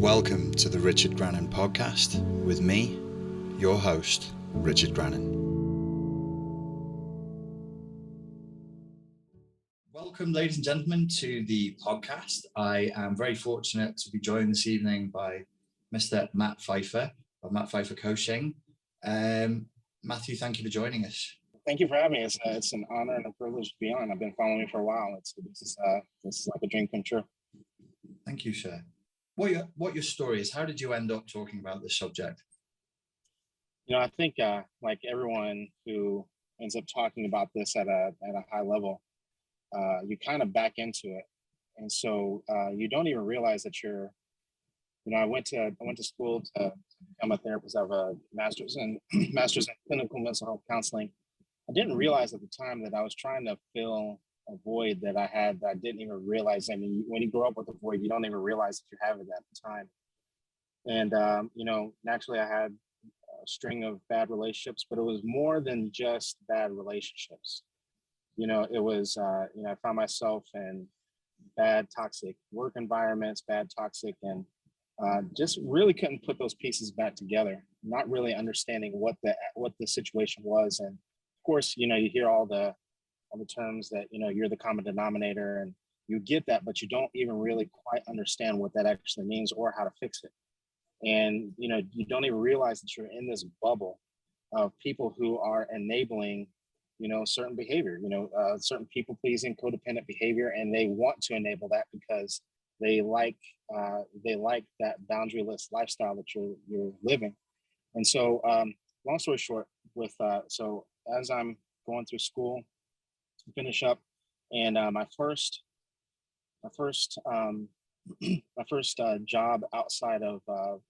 Welcome to the Richard Grannon podcast with me, your host, Richard Grannon. Welcome, ladies and gentlemen, to the podcast. I am very fortunate to be joined this evening by Mr. Matt Phifer of Matt Phifer Coaching. Matthew, thank you for joining us. Thank you for having me. It's an honor and a privilege to be on. I've been following you for a while. This is like a dream come true. Thank you, sir. What your story is? How did you end up talking about this subject? You know, I think like everyone who ends up talking about this at a high level, you kind of back into it, and so you don't even realize that you're. You know, I went to school to become a therapist. I have a master's in clinical mental health counseling. I didn't realize at the time that I was trying to fill a void that I had that I didn't even realize. I mean, when you grow up with a void, you don't even realize that you have it at the time. And, you know, naturally I had a string of bad relationships, but it was more than just bad relationships. You know, it was, you know, I found myself in bad, toxic work environments, and just really couldn't put those pieces back together, not really understanding what the situation was. And of course, you know, you hear all the terms that, you know, you're the common denominator, and you get that, but you don't even really quite understand what that actually means or how to fix it. And, you know, you don't even realize that you're in this bubble of people who are enabling, you know, certain behavior, you know, certain people pleasing, codependent behavior, and they want to enable that because they like that boundaryless lifestyle that you're living. And so, long story short, so as I'm going through school, finish up, and my first job outside of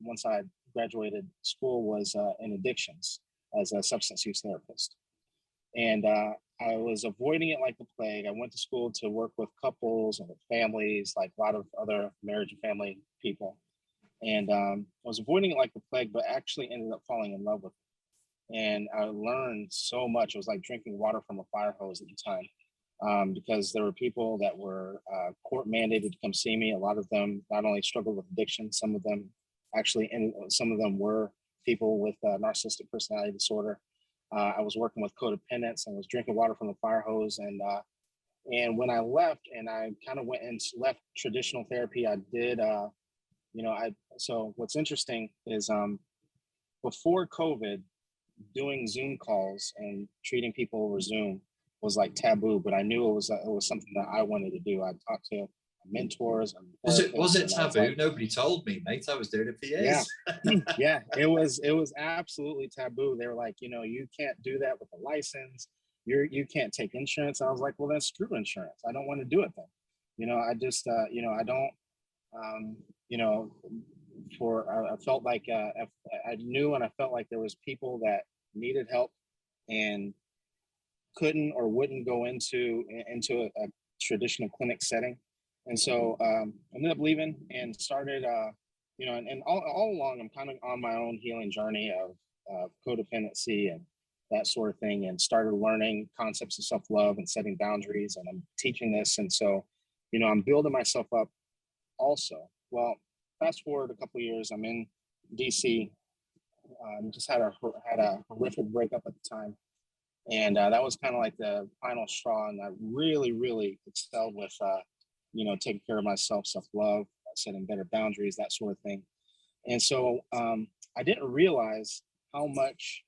once I graduated school was in addictions as a substance use therapist, and I was avoiding it like the plague. I went to school to work with couples and with families, like a lot of other marriage and family people, and I was avoiding it like the plague, but actually ended up falling in love with it. And I learned so much. It was like drinking water from a fire hose at the time, because there were people that were court mandated to come see me. A lot of them not only struggled with addiction, some of them were people with narcissistic personality disorder. I was working with codependents and was drinking water from a fire hose. And when I left and I kind of went and left traditional therapy, I did, so what's interesting is before COVID, doing Zoom calls and treating people over Zoom was like taboo, but I knew it was something that I wanted to do. I talked to mentors. And was it taboo? Like, nobody told me, mate. I was doing it for years. Yeah, it was absolutely taboo. They were like, you know, you can't do that with a license. You can't take insurance. I was like, well, then screw insurance. I don't want to do it then. You know, I just, you know, I don't, you know, I felt like I knew and I felt like there was people that needed help and couldn't or wouldn't go into a traditional clinic setting. And so I ended up leaving and started, you know, and all along I'm kind of on my own healing journey of codependency and that sort of thing, and started learning concepts of self-love and setting boundaries. And I'm teaching this. And so, you know, I'm building myself up also. Well, fast forward a couple of years, I'm in D.C. Just had a horrific breakup at the time, and that was kind of like the final straw. And I really, really excelled with, you know, taking care of myself, self-love, setting better boundaries, that sort of thing. And so I didn't realize how much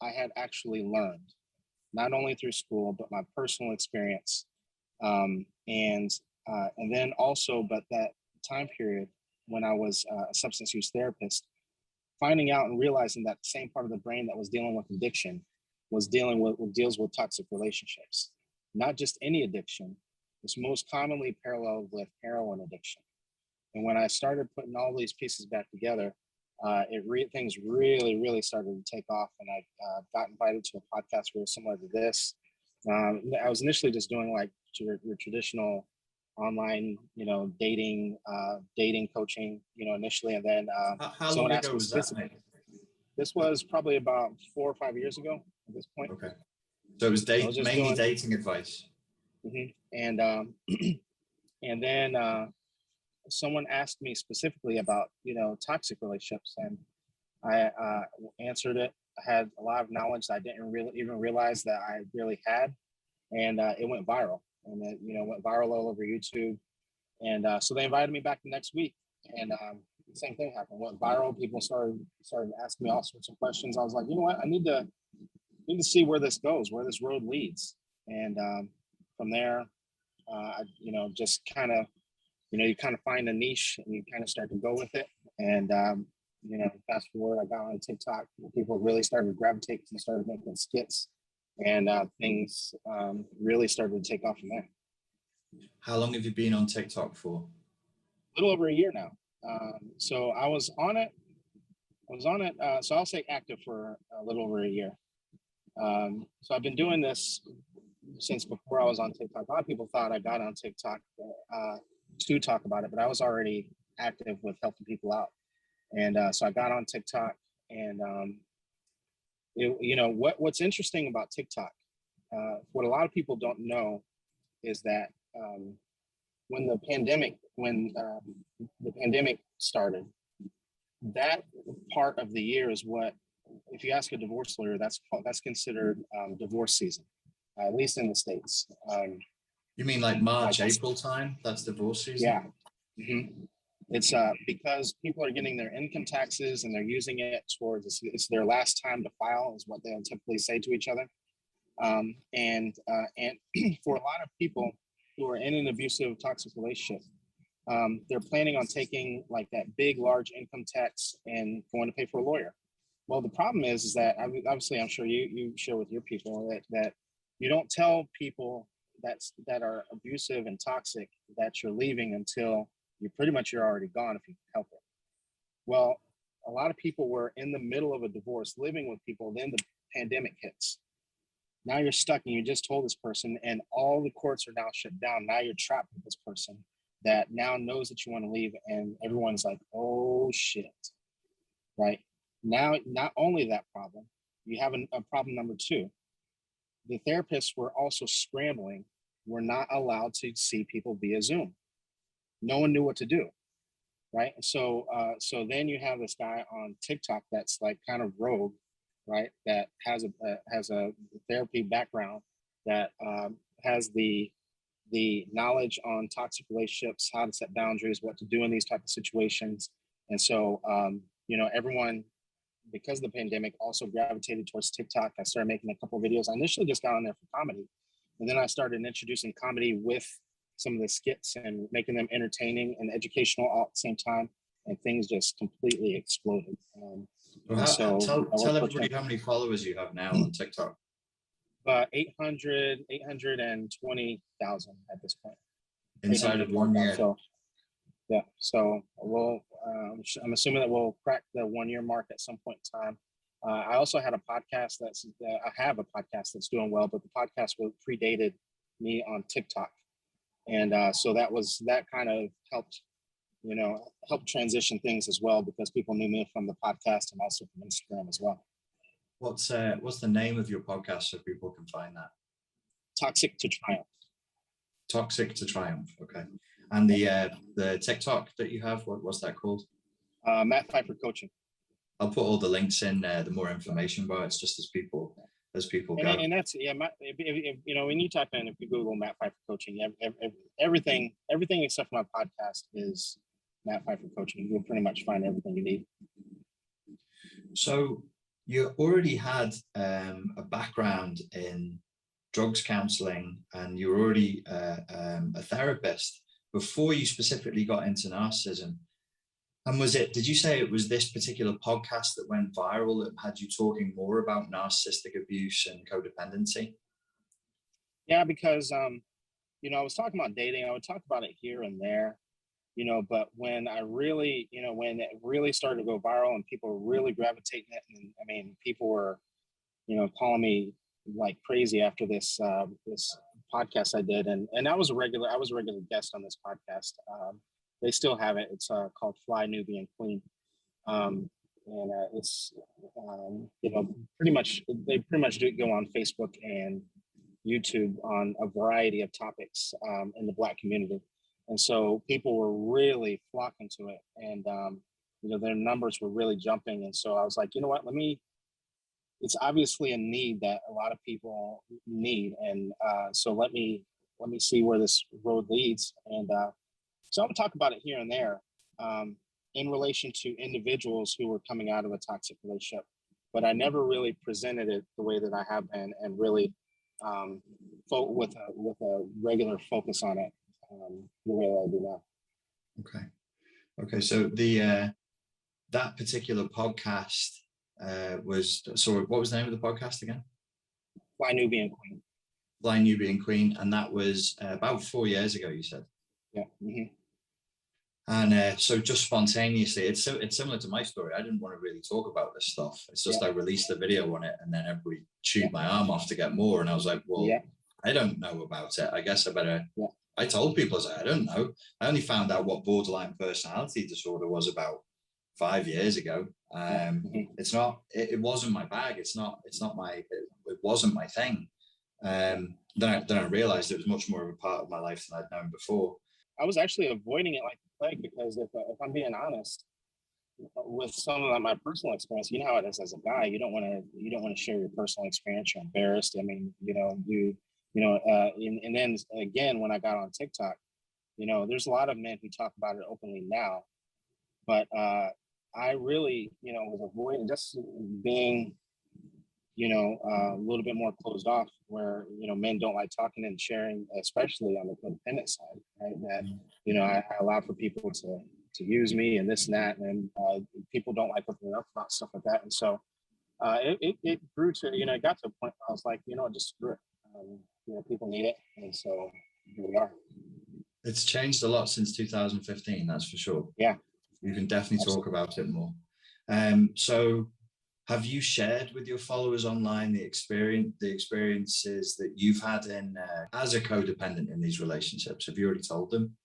I had actually learned, not only through school but my personal experience, and then also, but that time period when I was a substance use therapist, finding out and realizing that the same part of the brain that was dealing with addiction deals with toxic relationships. Not just any addiction. It's most commonly paralleled with heroin addiction. And when I started putting all these pieces back together, things really, really started to take off. And I got invited to a podcast very similar to this. I was initially just doing like your traditional online, you know, dating coaching, you know, initially. And then how long ago was that, mate? This was probably about 4 or 5 years ago at this point. Okay. So it was mainly dating advice. Mm-hmm. And then someone asked me specifically about, toxic relationships, and I answered it. I had a lot of knowledge that I didn't really even realize that I really had, and it went viral, and it, went viral all over YouTube. And so they invited me back the next week, and the same thing happened. Went viral. People started asking me all sorts of questions. I was like, you know what? I need to see where this goes, where this road leads. And from there, just kind of, you kind of find a niche and you kind of start to go with it. And fast forward, I got on TikTok. People really started to gravitate and started making skits, and things really started to take off from there. How long have you been on TikTok for? A little over a year now. So I was on it. So I'll say active for a little over a year. So I've been doing this since before I was on TikTok. A lot of people thought I got on TikTok to talk about it, but I was already active with helping people out. And so I got on TikTok, and what's interesting about TikTok, what a lot of people don't know is that when the pandemic started, that part of the year is what, if you ask a divorce lawyer, that's considered divorce season, at least in the States. You mean like March, April time? That's divorce season? Yeah. Mm-hmm. It's because people are getting their income taxes and they're using it towards, it's their last time to file, is what they'll typically say to each other. And for a lot of people who are in an abusive, toxic relationship, they're planning on taking like that big, large income tax and going to pay for a lawyer. Well, the problem is that obviously, I'm sure you share with your people that you don't tell people that are abusive and toxic that you're leaving until you're already gone if you can help it. Well, a lot of people were in the middle of a divorce, living with people. Then the pandemic hits. Now you're stuck, and you just told this person, and all the courts are now shut down. Now you're trapped with this person that now knows that you want to leave, and everyone's like, oh shit, right? Now, not only that problem, you have a problem number two. The therapists were also scrambling. We're not allowed to see people via Zoom. No one knew what to do, right? So then you have this guy on TikTok that's like kind of rogue, right? That has a therapy background, that has the knowledge on toxic relationships, how to set boundaries, what to do in these type of situations. And so, everyone, because of the pandemic, also gravitated towards TikTok. I started making a couple of videos. I initially just got on there for comedy, and then I started introducing comedy with some of the skits and making them entertaining and educational all at the same time. And things just completely exploded. Tell everybody how many followers you have now on TikTok. 820,000 at this point. Inside of 1 year. So, yeah. So I'm assuming that we'll crack the 1 year mark at some point in time. I also had a podcast I have a podcast that's doing well, but the podcast predated me on TikTok. And so that kind of helped transition things as well, because people knew me from the podcast and also from Instagram as well. What's the name of your podcast so people can find that? Toxic to Triumph. Toxic to Triumph. Okay. And the TikTok that you have, what's that called? Matt Phifer Coaching. I'll put all the links in the more information about it, just as people go. And that's when you type in, if you Google Matt Phifer Coaching, everything except for my podcast is Matt Phifer Coaching. You'll pretty much find everything you need. So you already had a background in drugs counseling, and you were already a therapist before you specifically got into narcissism. And did you say it was this particular podcast that went viral that had you talking more about narcissistic abuse and codependency? Yeah, because, I was talking about dating. I would talk about it here and there, but when when it really started to go viral and people were really gravitating it, and people were, calling me like crazy after this podcast I did. And I was a regular guest on this podcast. They still have it. It's called Fly Nubian Queen. It's, pretty much do go on Facebook and YouTube on a variety of topics in the Black community. And so people were really flocking to it, and their numbers were really jumping. And so I was like, you know what, it's obviously a need that a lot of people need. And so let me see where this road leads. And so I'll talk about it here and there in relation to individuals who were coming out of a toxic relationship. But I never really presented it the way that I have been, and really with a regular focus on it the way that I do now. Okay. So that particular podcast what was the name of the podcast again? Fly Nubian Queen. Fly Nubian Queen, and that was about 4 years ago, you said. Yeah. Mm-hmm. And so just spontaneously, it's similar to my story. I didn't want to really talk about this stuff. It's just I released a video on it, and then everybody chewed my arm off to get more. And I was like, well, I don't know about it. I guess I better. Yeah. I told people, I don't know. I only found out what borderline personality disorder was about 5 years ago. It's not. It wasn't my bag. It wasn't my thing. Then I realized it was much more of a part of my life than I'd known before. I was actually avoiding it like the plague, because if I'm being honest with some of my personal experience, you know how it is as a guy. You don't want to share your personal experience. You're embarrassed. I mean, and then again, when I got on TikTok, there's a lot of men who talk about it openly now, but I really, was avoiding, just being, a little bit more closed off, where, men don't like talking and sharing, especially on the codependent side, right? That, I allow for people to use me and this and that, and people don't like looking up about stuff like that. And so it grew to, it got to a point where I was like, just screw it. People need it. And so here we are. It's changed a lot since 2015, that's for sure. Yeah. You can definitely talk about it more. So have you shared with your followers online the experiences that you've had in as a codependent in these relationships? Have you already told them?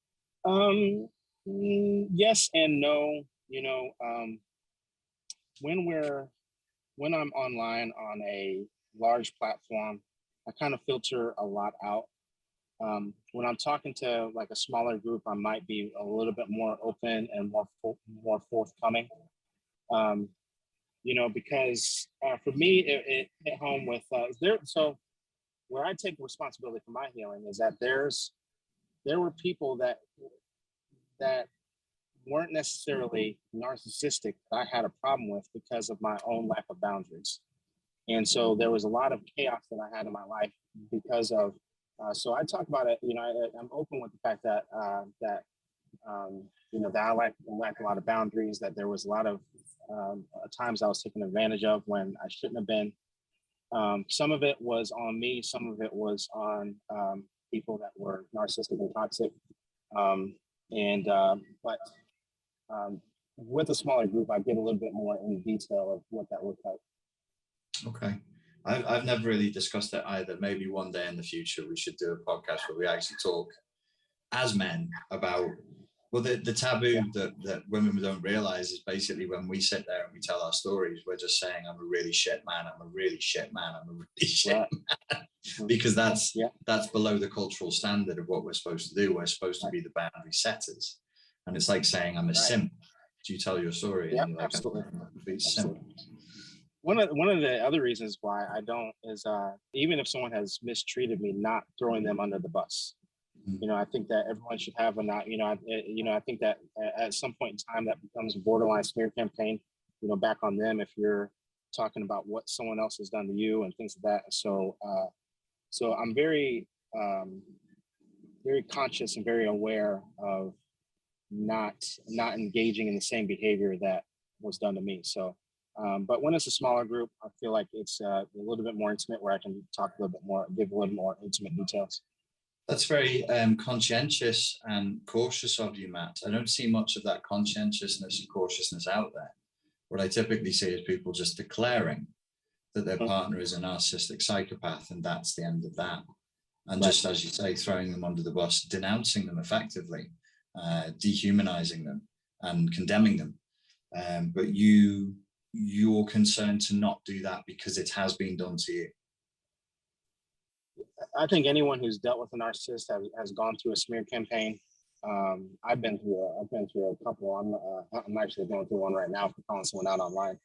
Yes and no. When I'm online on a large platform, I kind of filter a lot out. When I'm talking to like a smaller group, I might be a little bit more open and more forthcoming. Because for me, it hit home with So where I take responsibility for my healing is that there were people that weren't necessarily narcissistic that I had a problem with because of my own lack of boundaries. And so there was a lot of chaos that I had in my life because of, so I talk about it, I'm open with the fact that, that I lack a lot of boundaries, that there was a lot of times I was taken advantage of when I shouldn't have been. Some of it was on me, some of it was on people that were narcissistic and toxic. But with a smaller group, I get a little bit more in detail of what that looked like. Okay. I've never really discussed it either. Maybe one day in the future we should do a podcast where we actually talk as men about, well, the taboo that women don't realize is basically when we sit there and we tell our stories, we're just saying, I'm a really shit man, I'm a really shit man, I'm a really shit man. Because that's below the cultural standard of what we're supposed to do. We're supposed to be the boundary setters. And it's like saying, I'm a simp. Do you tell your story? Yeah, and you're like, absolutely. I'm a complete simp. One of the other reasons why I don't is even if someone has mistreated me, not throwing them under the bus. I think that everyone should have I think that at some point in time that becomes a borderline smear campaign, back on them if you're talking about what someone else has done to you and things like that. So I'm very, very conscious and very aware of not engaging in the same behavior that was done to me. So, but when it's a smaller group, I feel like it's a little bit more intimate, where I can talk a little bit more, give a little more intimate details. That's very conscientious and cautious of you, Matt. I don't see much of that conscientiousness and cautiousness out there. What I typically see is people just declaring that their partner is a narcissistic psychopath, and that's the end of that. And just as you say, throwing them under the bus, denouncing them effectively, dehumanizing them and condemning them. But you're concerned to not do that because it has been done to you. I think anyone who's dealt with a narcissist has gone through a smear campaign. I've been through a couple. I'm actually going through one right now for calling someone out online.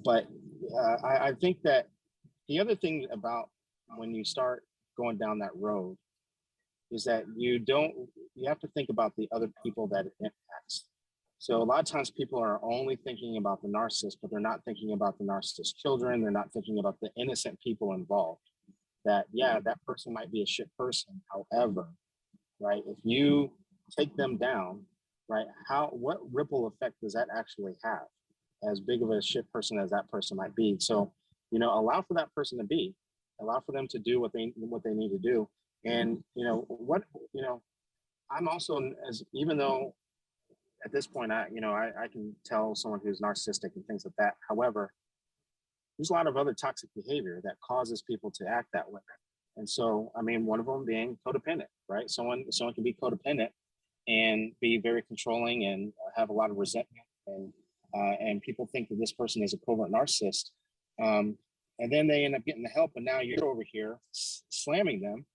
I think that the other thing about when you start going down that road is that you have to think about the other people that it impacts. So a lot of times people are only thinking about the narcissist, but they're not thinking about the narcissist children. They're not thinking about the innocent people involved. That, yeah, that person might be a shit person. However, right, if you take them down, right, what ripple effect does that actually have? As big of a shit person as that person might be. So, allow for that person to be, allow for them to do what they need to do. And, I'm also, even though at this point, I can tell someone who's narcissistic and things like that. However, there's a lot of other toxic behavior that causes people to act that way. And so, one of them being codependent, right? Someone can be codependent and be very controlling and have a lot of resentment, and people think that this person is a covert narcissist. And then they end up getting the help, and now you're over here slamming them,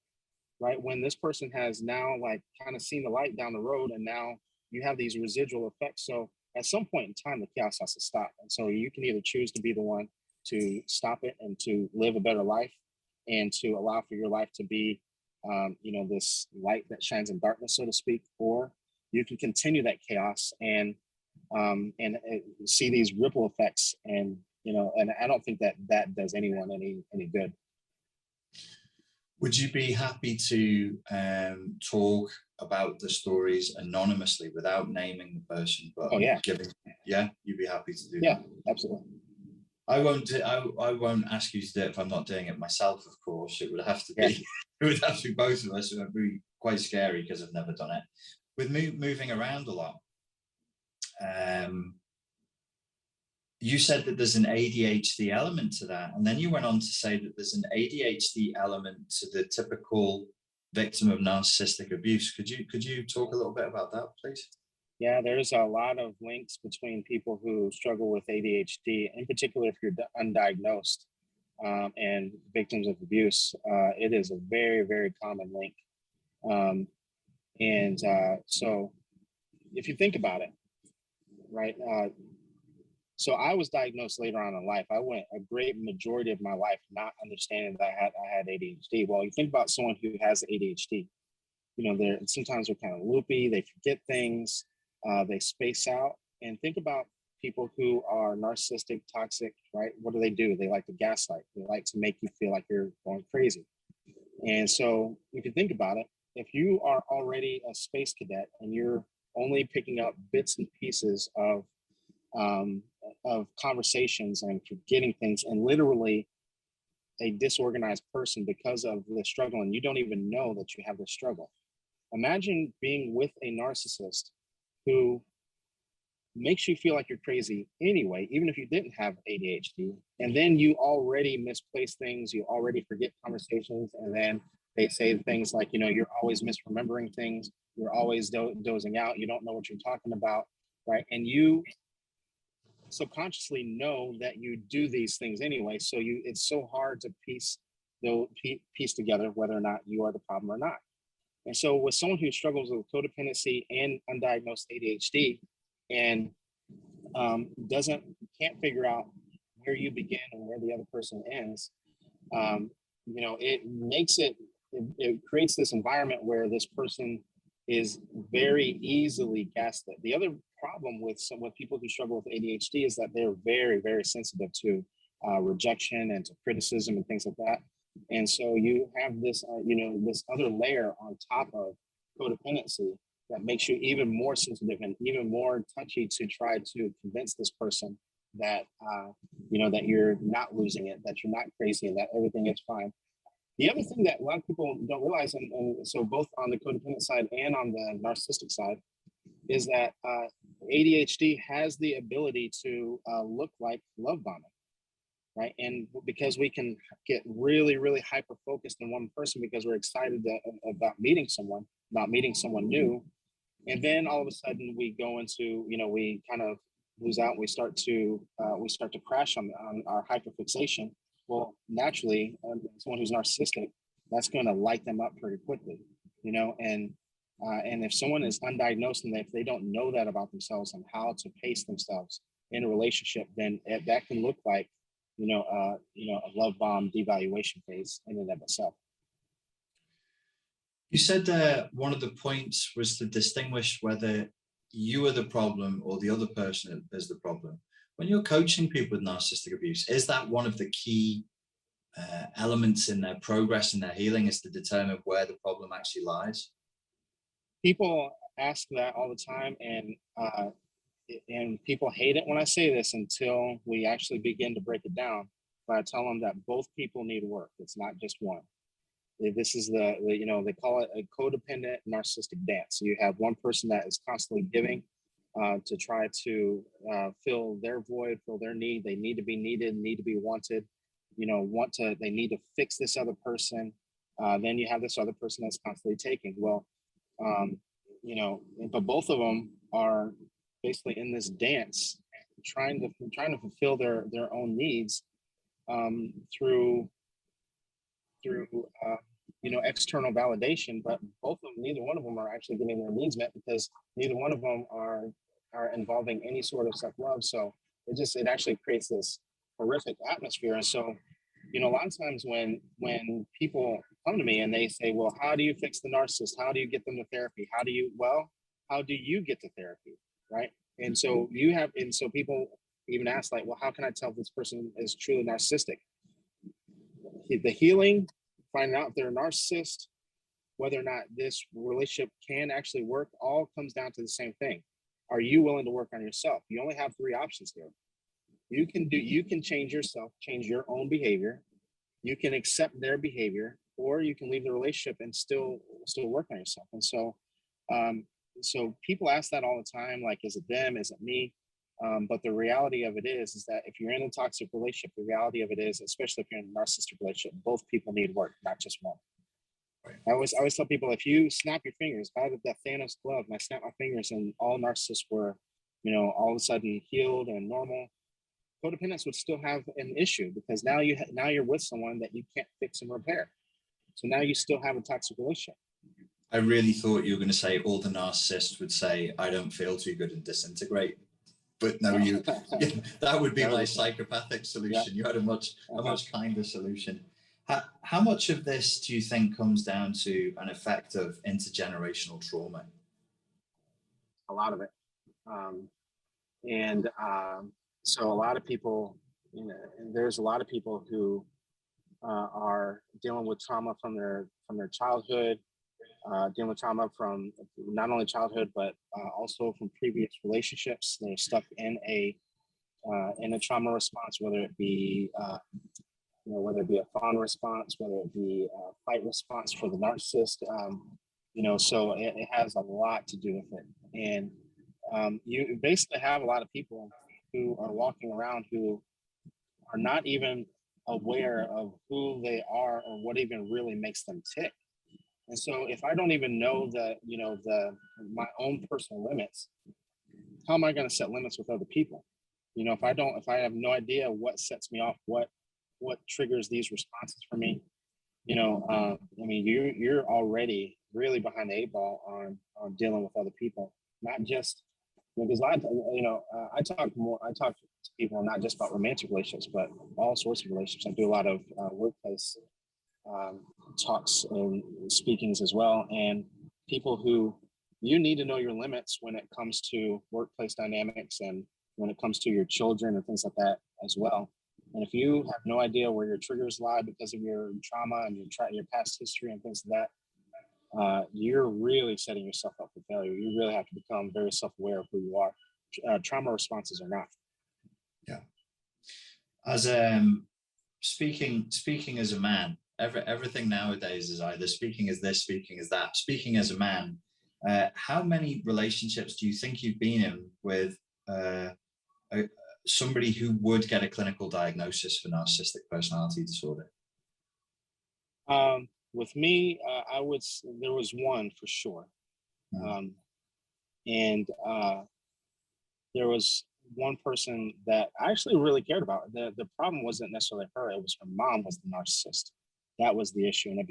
right? When this person has now kind of seen the light down the road, and now you have these residual effects. So at some point in time, the chaos has to stop. And so you can either choose to be the one to stop it and to live a better life, and to allow for your life to be, this light that shines in darkness, so to speak, or you can continue that chaos and see these ripple effects. And, and I don't think that does anyone any good. Would you be happy to talk about the stories anonymously without naming the person? But you'd be happy to do that? Yeah, absolutely. I won't ask you to do it if I'm not doing it myself, of course. It would have to be it would have to be both of us. It would be quite scary because I've never done it. With moving around a lot, you said that there's an ADHD element to that, and then you went on to say that there's an ADHD element to the typical victim of narcissistic abuse. Could you talk a little bit about that, please? Yeah, there's a lot of links between people who struggle with ADHD, in particular if you're undiagnosed, and victims of abuse. It is a very, very common link. So if you think about it, right? So I was diagnosed later on in life. I went a great majority of my life not understanding that I had ADHD. Well, you think about someone who has ADHD, sometimes they're kind of loopy, they forget things, they space out. And think about people who are narcissistic, toxic, right? What do? They like to gaslight. They like to make you feel like you're going crazy. And so if you think about it, if you are already a space cadet and you're only picking up bits and pieces of conversations and forgetting things, and literally a disorganized person because of the struggle, and you don't even know that you have this struggle. Imagine being with a narcissist who makes you feel like you're crazy anyway, even if you didn't have ADHD, and then you already misplace things, you already forget conversations, and then they say things like, you're always misremembering things, you're always dozing out, you don't know what you're talking about, right? And you subconsciously know that you do these things anyway, so it's so hard to piece together whether or not you are the problem or not. And so with someone who struggles with codependency and undiagnosed ADHD and can't figure out where you begin and where the other person ends, it creates this environment where this person is very easily gaslit. The other problem with people who struggle with ADHD is that they're very, very sensitive to rejection and to criticism and things like that. And so you have this, this other layer on top of codependency that makes you even more sensitive and even more touchy to try to convince this person that, that you're not losing it, that you're not crazy, and that everything is fine. The other thing that a lot of people don't realize, and so both on the codependent side and on the narcissistic side, is that ADHD has the ability to look like love bombing, right? And because we can get really, really hyper focused on one person because we're excited about meeting someone new, and then all of a sudden we go into, we kind of lose out. And we start to crash on our hyperfixation. Well, naturally, someone who's narcissistic, that's going to light them up pretty quickly. and if someone is undiagnosed and if they don't know that about themselves and how to pace themselves in a relationship, then that can look like, a love bomb devaluation phase in and of itself. You said one of the points was to distinguish whether you are the problem or the other person is the problem. When you're coaching people with narcissistic abuse, is that one of the key elements in their progress and their healing, is to determine where the problem actually lies? People ask that all the time, and people hate it when I say this until we actually begin to break it down. But I tell them that both people need work. It's not just one. This is they call it a codependent narcissistic dance. So you have one person that is constantly giving to try to fill their void, fill their need. They need to be needed, need to be wanted, they need to fix this other person. Then you have this other person that's constantly taking. Well, but both of them are basically in this dance, trying to fulfill their own needs through external validation. But neither one of them are actually getting their needs met, because neither one of them are involving any sort of self-love. So it actually creates this horrific atmosphere. And so, a lot of times when people come to me and they say, well, how do you fix the narcissist? How do you get them to therapy? How do you get to therapy? Right. And so people even ask, like, well, how can I tell if this person is truly narcissistic? The healing, finding out if they're a narcissist, whether or not this relationship can actually work, all comes down to the same thing. Are you willing to work on yourself? You only have three options here. You can change yourself, change your own behavior. You can accept their behavior, or you can leave the relationship and still work on yourself. And so, so people ask that all the time, like, is it them? Is it me? But the reality of it is that if you're in a toxic relationship, the reality of it is, especially if you're in a narcissistic relationship, both people need work, not just one. Right. I always tell people, if you snap your fingers, I had that Thanos glove, and I snapped my fingers, and all narcissists were, all of a sudden healed and normal, codependence would still have an issue, because now you're with someone that you can't fix and repair. So now you still have a toxic relationship. I really thought you were going to say all the narcissists would say, I don't feel too good and disintegrate. But no, that would be my psychopathic solution. Yeah. You had a much kinder solution. How much of this do you think comes down to an effect of intergenerational trauma? A lot of it. So a lot of people, there's a lot of people who are dealing with trauma from their childhood, dealing with trauma from not only childhood, but also from previous relationships. They're stuck in a trauma response, whether it be a fawn response, whether it be a fight response for the narcissist. So it has a lot to do with it. And you basically have a lot of people who are walking around who are not even aware of who they are or what even really makes them tick. And so if I don't even know my own personal limits, how am I going to set limits with other people? If I have no idea what sets me off, what triggers these responses for me, you're already really behind the eight ball on dealing with other people, not just because I talk to people not just about romantic relationships, but all sorts of relationships. I do a lot of workplace talks and speakings as well, and people who you need to know your limits when it comes to workplace dynamics and when it comes to your children and things like that as well. And if you have no idea where your triggers lie because of your trauma and your past history and things like that, you're really setting yourself up for failure. You really have to become very self-aware of who you are. Trauma responses are not. Yeah. As speaking as a man, everything nowadays is either speaking as this, speaking as that. Speaking as a man, how many relationships do you think you've been in with somebody who would get a clinical diagnosis for narcissistic personality disorder? With me, there was one for sure. There was one person that I actually really cared about. The problem wasn't necessarily her, it was her mom was the narcissist. that was the issue, and it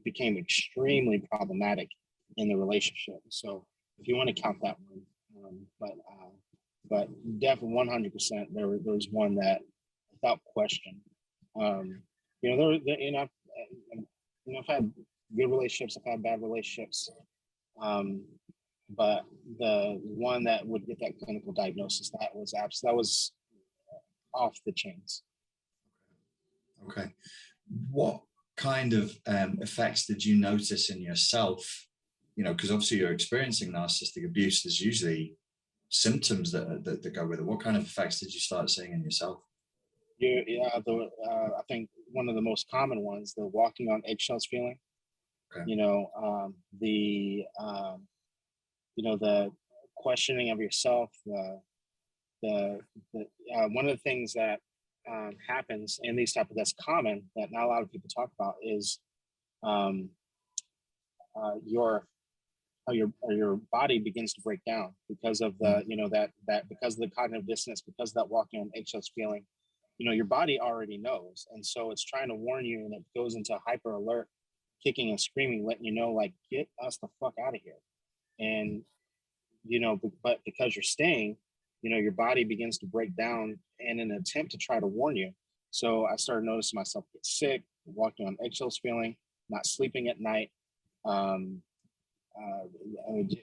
became extremely problematic in the relationship. So if you want to count that one, but definitely 100%, there was one that without question, I've had good relationships, I've had bad relationships, but the one that would get that clinical diagnosis, that was off the chains. Okay. What kind of effects did you notice in yourself? Because obviously you're experiencing narcissistic abuse. There's usually symptoms that go with it. What kind of effects did you start seeing in yourself? I think one of the most common ones, the walking on eggshells feeling. Okay. The questioning of yourself. One of the things that happens in these that's common that not a lot of people talk about is your body begins to break down because of the because of the cognitive dissonance, because of that walking on eggshells feeling. Your body already knows, and so it's trying to warn you, and it goes into hyper alert, kicking and screaming, letting you know, like, get us the fuck out of here. And but because you're staying, your body begins to break down in an attempt to try to warn you. So I started noticing myself get sick, walking on eggshells feeling, not sleeping at night.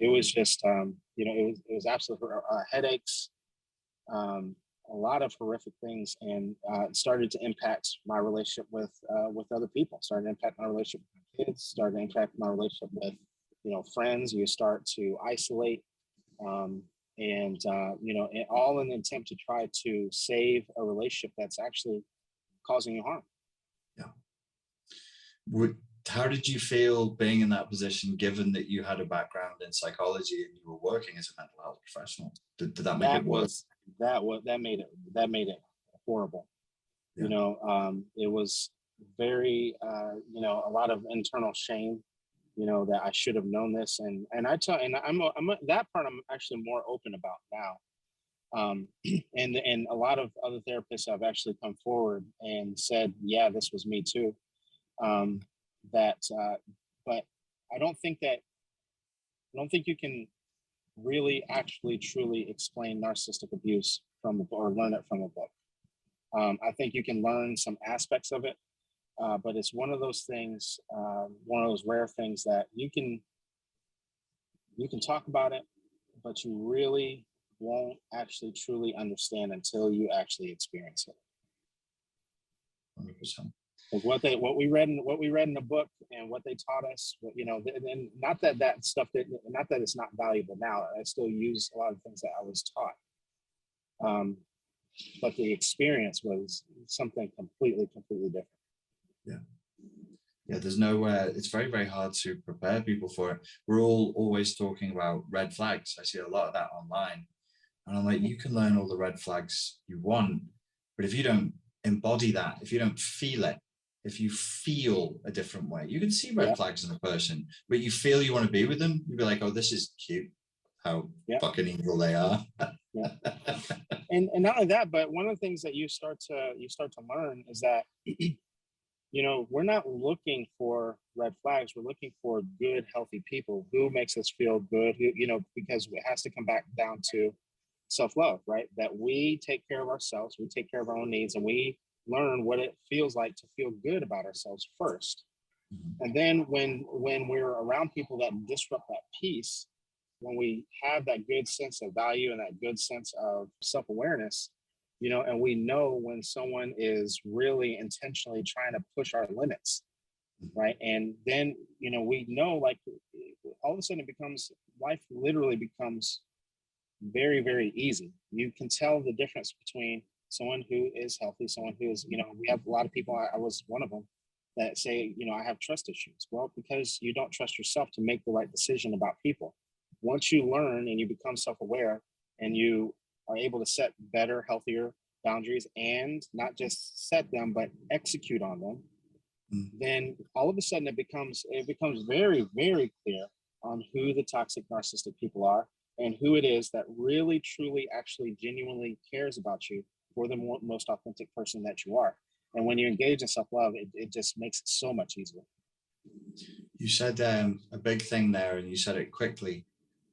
It was just, it was absolute headaches, a lot of horrific things, and it started to impact my relationship with other people. Started to impact my relationship with my kids. Started to impact my relationship with friends. You start to isolate, and all in an attempt to try to save a relationship that's actually causing you harm. Yeah. How did you feel being in that position, given that you had a background in psychology and you were working as a mental health professional? Did that make it worse? That made it horrible. Yeah. It was very a lot of internal shame, that I should have known this, and I'm that part I'm actually more open about now. And a lot of other therapists have actually come forward and said, yeah, this was me too. But I don't think you can really actually truly explain narcissistic abuse from a book or learn it from a book. I think you can learn some aspects of it, but it's one of those things, one of those rare things that you can talk about it, but you really won't actually truly understand until you actually experience it. 100%. Because what we read in the book and what they taught us, and not that stuff not that it's not valuable now. I still use a lot of things that I was taught, but the experience was something completely different. Yeah. There's no. It's very, very hard to prepare people for it. We're always talking about red flags. I see a lot of that online, and I'm like, you can learn all the red flags you want, but if you don't embody that, if you don't feel it, if you feel a different way, you can see red flags in a person, but you feel you want to be with them, you'd be like, oh, this is cute, how fucking evil they are. And not only that, but one of the things that you start to learn is that we're not looking for red flags. We're looking for good, healthy people who makes us feel good, who, because it has to come back down to self-love, right? That we take care of ourselves, we take care of our own needs, and we learn what it feels like to feel good about ourselves first. And then when we're around people that disrupt that peace, when we have that good sense of value and that good sense of self-awareness, and we know when someone is really intentionally trying to push our limits, right? And then, we know, like, all of a sudden life literally becomes very, very easy. You can tell the difference between someone who is healthy, someone who is, we have a lot of people, I was one of them, that say, I have trust issues. Well, because you don't trust yourself to make the right decision about people. Once you learn and you become self-aware and you are able to set better, healthier boundaries, and not just set them, but execute on them, then all of a sudden it becomes very, very clear on who the toxic narcissistic people are and who it is that really, truly, actually, genuinely cares about you for the most authentic person that you are. And when you engage in self-love, it just makes it so much easier. You said a big thing there, and you said it quickly.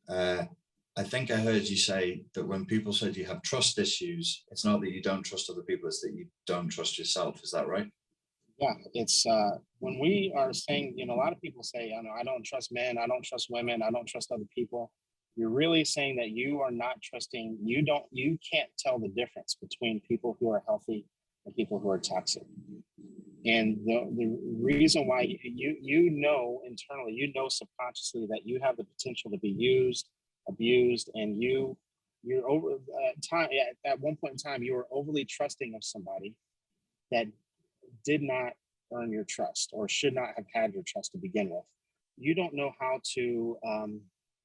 I think I heard you say that when people said you have trust issues, it's not that you don't trust other people, it's that you don't trust yourself. Is that right? Yeah, it's when we are saying, a lot of people say, I don't trust men, I don't trust women, I don't trust other people. You're really saying that you are not trusting, you can't tell the difference between people who are healthy and people who are toxic. And the reason why you know internally, subconsciously that you have the potential to be used, abused, and you're over time. At one point in time, you were overly trusting of somebody that did not earn your trust or should not have had your trust to begin with. You don't know how to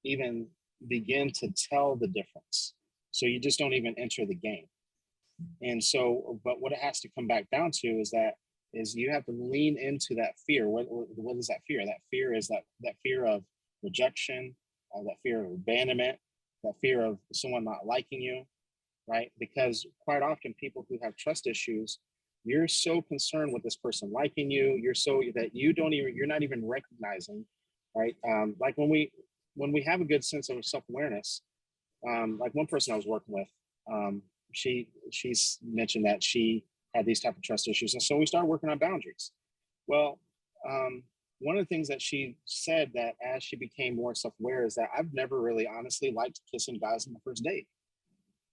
even begin to tell the difference. So you just don't even enter the game. And so, but what it has to come back down to is you have to lean into that fear. What is that fear? That fear is that fear of rejection, that fear of abandonment, that fear of someone not liking you, right? Because quite often people who have trust issues, you're so concerned with this person liking you, you're not even recognizing, right? Like when we have a good sense of self-awareness, like one person I was working with, she's mentioned that she had these type of trust issues. And so we started working on boundaries. Well, one of the things that she said that as she became more self-aware is that I've never really honestly liked kissing guys on the first date.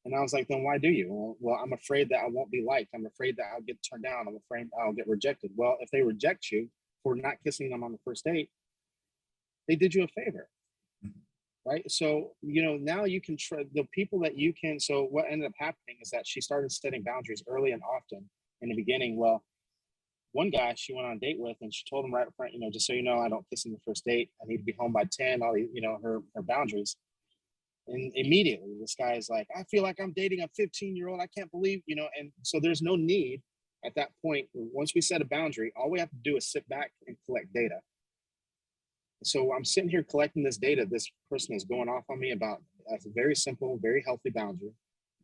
And I was like, then why do you? Well, I'm afraid that I won't be liked. I'm afraid that I'll get turned down. I'm afraid I'll get rejected. Well, if they reject you for not kissing them on the first date, they did you a favor, right? So, now you can try the people that you can. So what ended up happening is that she started setting boundaries early and often in the beginning. Well, one guy she went on a date with, and she told him right up front, just so you know, I don't kiss on the first date. I need to be home by 10, all her boundaries. And immediately this guy is like, I feel like I'm dating a 15-year-old. I can't believe, and so there's no need at that point. Once we set a boundary, all we have to do is sit back and collect data. So I'm sitting here collecting this data. This person is going off on me about a very simple, very healthy boundary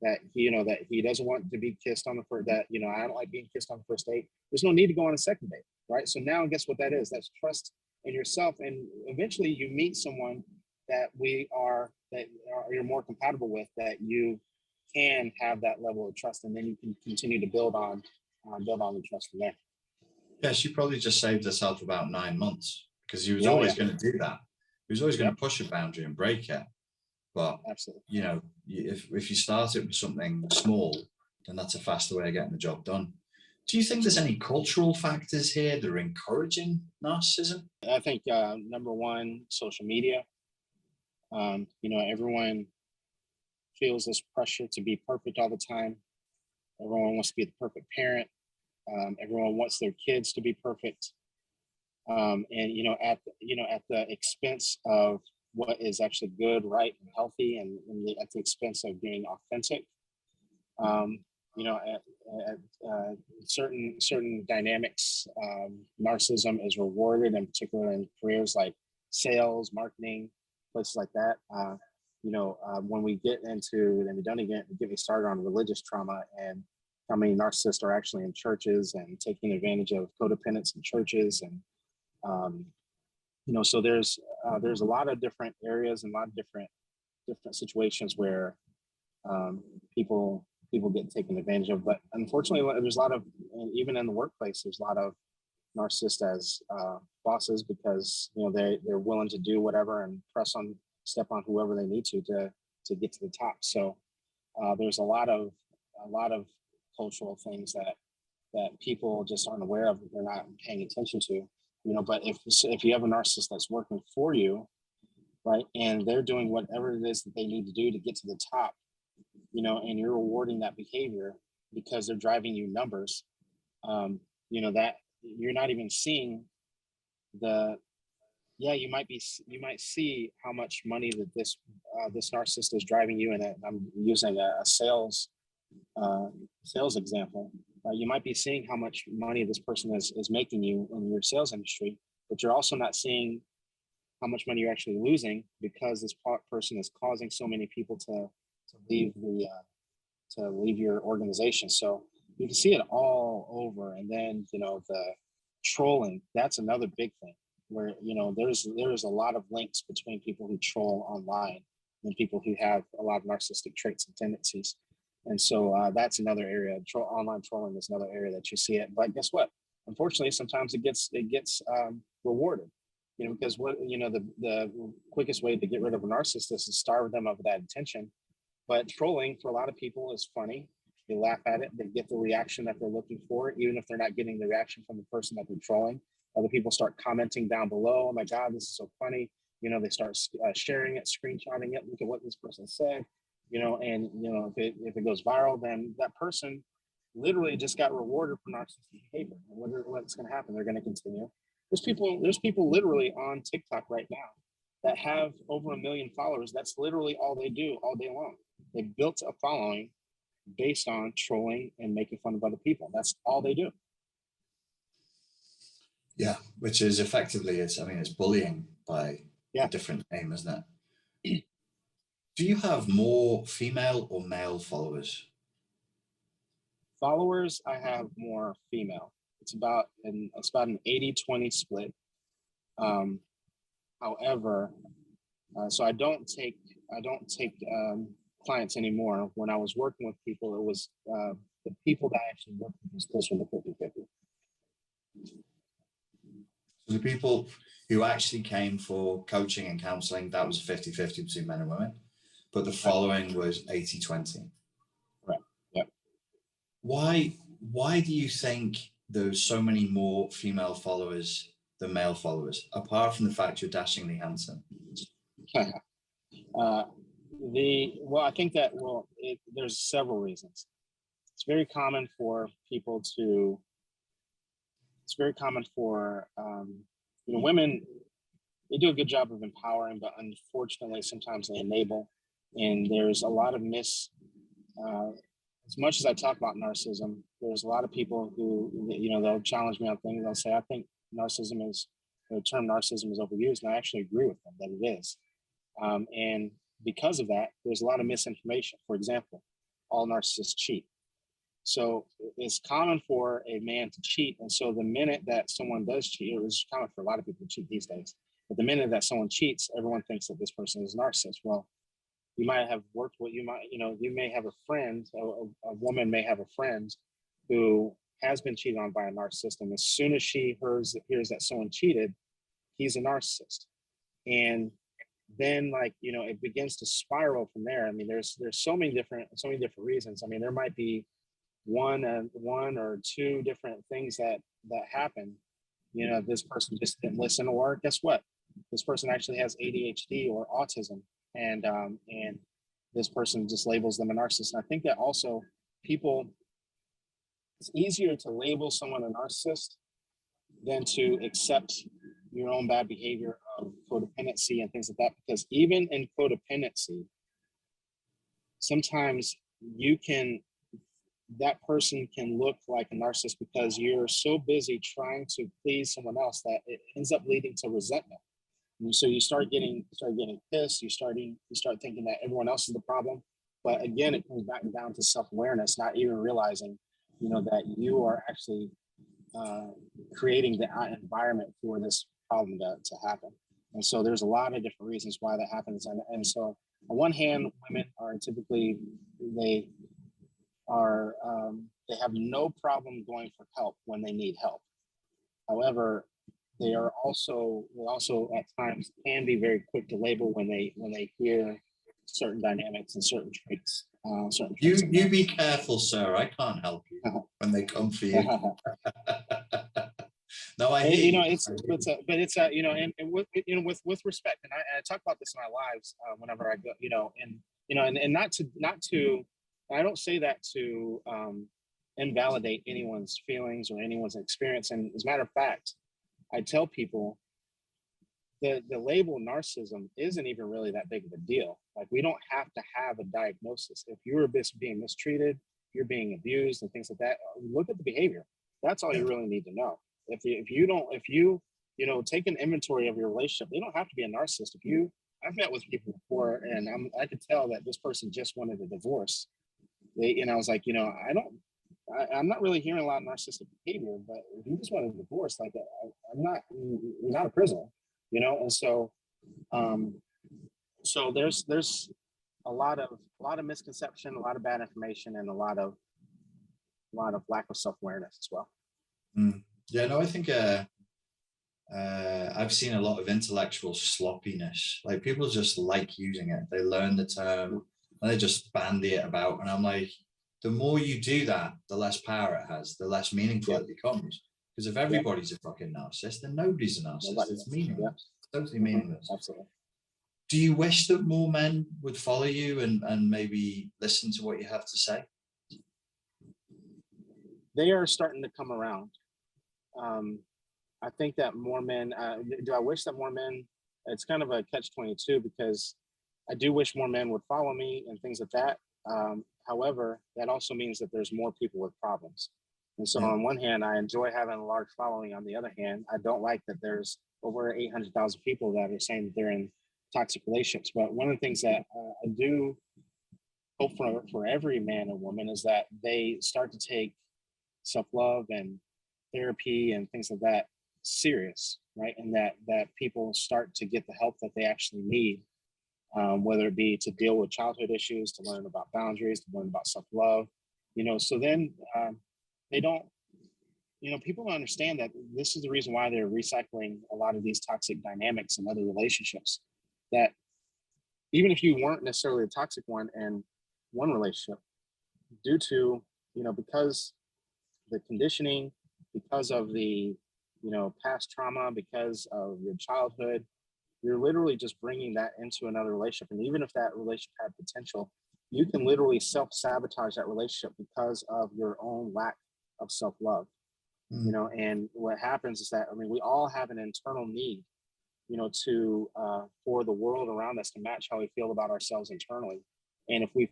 that he doesn't want to be kissed on the first, that, I don't like being kissed on the first date. There's no need to go on a second date, right? So now guess what that is? That's trust in yourself. And eventually you meet someone that you're more compatible with, that you can have that level of trust, and then you can continue to build on the trust from there. Yeah, she probably just saved herself about 9 months, because he was always going to do that. He was always going to push a boundary and break it. But absolutely, if you start it with something small, then that's a faster way of getting the job done. Do you think there's any cultural factors here that are encouraging narcissism? I think number one, social media. Everyone feels this pressure to be perfect all the time. Everyone wants to be the perfect parent. Everyone wants their kids to be perfect. And at the expense of what is actually good, right, and healthy, and at the expense of being authentic. At certain dynamics, narcissism is rewarded, in particular in careers like sales, marketing, places like that. When we get into, and we don't even get me started on religious trauma and how many narcissists are actually in churches and taking advantage of codependence in churches, and so there's a lot of different areas and a lot of different situations where people get taken advantage of. But unfortunately, there's a lot of, even in the workplace, there's a lot of narcissists as bosses, because they're willing to do whatever and step on whoever they need to get to the top. So there's a lot of cultural things that people just aren't aware of, that they're not paying attention to. But if you have a narcissist that's working for you, right, and they're doing whatever it is that they need to do to get to the top, and you're rewarding that behavior because they're driving you numbers, that you're not even seeing you might see how much money that this narcissist is driving you. And I'm using a sales example. You might be seeing how much money this person is making you in your sales industry, but you're also not seeing how much money you're actually losing, because this person is causing so many people to leave your organization. So, You can see it all over. And then, the trolling, that's another big thing where, there's a lot of links between people who troll online and people who have a lot of narcissistic traits and tendencies. And so that's another area. Online trolling is another area that you see it. But guess what? Unfortunately, sometimes it gets rewarded. Because the quickest way to get rid of a narcissist is to starve them of that attention. But trolling for a lot of people is funny. They laugh at it. They get the reaction that they're looking for, even if they're not getting the reaction from the person that they're trolling. Other people start commenting down below. Oh my God, this is so funny. They start sharing it, screenshotting it. Look at what this person said. If it goes viral, then that person literally just got rewarded for narcissistic behavior. And what's going to happen? They're going to continue. There's people literally on TikTok right now that have over 1 million followers. That's literally all they do all day long. They built a following based on trolling and making fun of other people. That's all they do. Yeah, which is effectively, it's bullying by a different name, isn't it? Do you have more female or male followers? Followers, I have more female. It's about an 80-20 split. However, so I don't take clients anymore. When I was working with people, it was the people that I actually worked with was closer to 50-50. So the people who actually came for coaching and counseling, that was 50-50 between men and women, but the following was 80-20. Right. Yep. Why do you think there's so many more female followers than male followers, apart from the fact you're dashingly handsome? I think that there's several reasons. It's very common for people to. It's very common for women. They do a good job of empowering, but unfortunately, sometimes they enable. And there's a lot of as much as I talk about narcissism, there's a lot of people who, they'll challenge me on things. They'll say, I think the term narcissism is overused. And I actually agree with them that it is. And because of that, there's a lot of misinformation. For example, all narcissists cheat. So it's common for a man to cheat. And so the minute that someone does cheat, it's common for a lot of people to cheat these days. But the minute that someone cheats, everyone thinks that this person is a narcissist. Well, you might have worked with, you may have a friend, a woman may have a friend who has been cheated on by a narcissist. And as soon as she hears that someone cheated, he's a narcissist. And then it begins to spiral from there. I mean, there's so many different reasons. I mean, there might be one or two different things that happen. This person just didn't listen, or guess what? This person actually has ADHD or autism, and this person just labels them a narcissist. And I think that also it's easier to label someone a narcissist than to accept your own bad behavior of codependency and things like that. Because even in codependency, sometimes that person can look like a narcissist because you're so busy trying to please someone else that it ends up leading to resentment. And so you start getting pissed. You start thinking that everyone else is the problem. But again, it comes back down to self-awareness, not even realizing, that you are actually creating the environment for this problem to happen. And so there's a lot of different reasons why that happens. And so on one hand, women are typically, they have no problem going for help when they need help. However, they also at times can be very quick to label when they hear certain dynamics and certain traits. You be careful, sir. I can't help you when they come for you. No, I hear you. And with respect, and I talk about this in my lives whenever I go, and not to, I don't say that to invalidate anyone's feelings or anyone's experience. And as a matter of fact, I tell people the label narcissism isn't even really that big of a deal. Like, we don't have to have a diagnosis. If you're being mistreated, you're being abused and things like that, look at the behavior. That's all you really need to know. If you take an inventory of your relationship, you don't have to be a narcissist. I've met with people before, and I could tell that this person just wanted a divorce. I was like, I'm not really hearing a lot of narcissistic behavior, but if you just want a divorce, like you're not a prisoner, And so there's a lot of misconception, a lot of bad information, and a lot of lack of self-awareness as well. Yeah, no, I think I've seen a lot of intellectual sloppiness. Like people just like using it. They learn the term and they just bandy it about. And I'm like, the more you do that, the less power it has, the less meaningful it becomes. Because if everybody's a fucking narcissist, then nobody's a narcissist. It's meaningless. Totally meaningless. Absolutely. Do you wish that more men would follow you and maybe listen to what you have to say? They are starting to come around. I think that more men, do I wish that more men, it's kind of a catch-22 because I do wish more men would follow me and things like that. However, that also means that there's more people with problems. And so on one hand, I enjoy having a large following. On the other hand, I don't like that there's over 800,000 people that are saying that they're in toxic relationships. But one of the things that I do hope for every man and woman is that they start to take self-love and therapy and things like that serious, right? And that people start to get the help that they actually need, whether it be to deal with childhood issues, to learn about boundaries, to learn about self-love, so then they don't, people don't understand that this is the reason why they're recycling a lot of these toxic dynamics in other relationships, that even if you weren't necessarily a toxic one in one relationship, due to, because the conditioning, because of the, past trauma, because of your childhood, you're literally just bringing that into another relationship. And even if that relationship had potential, you can literally self-sabotage that relationship because of your own lack of self-love. And what happens is that, we all have an internal need, to for the world around us to match how we feel about ourselves internally. And if we're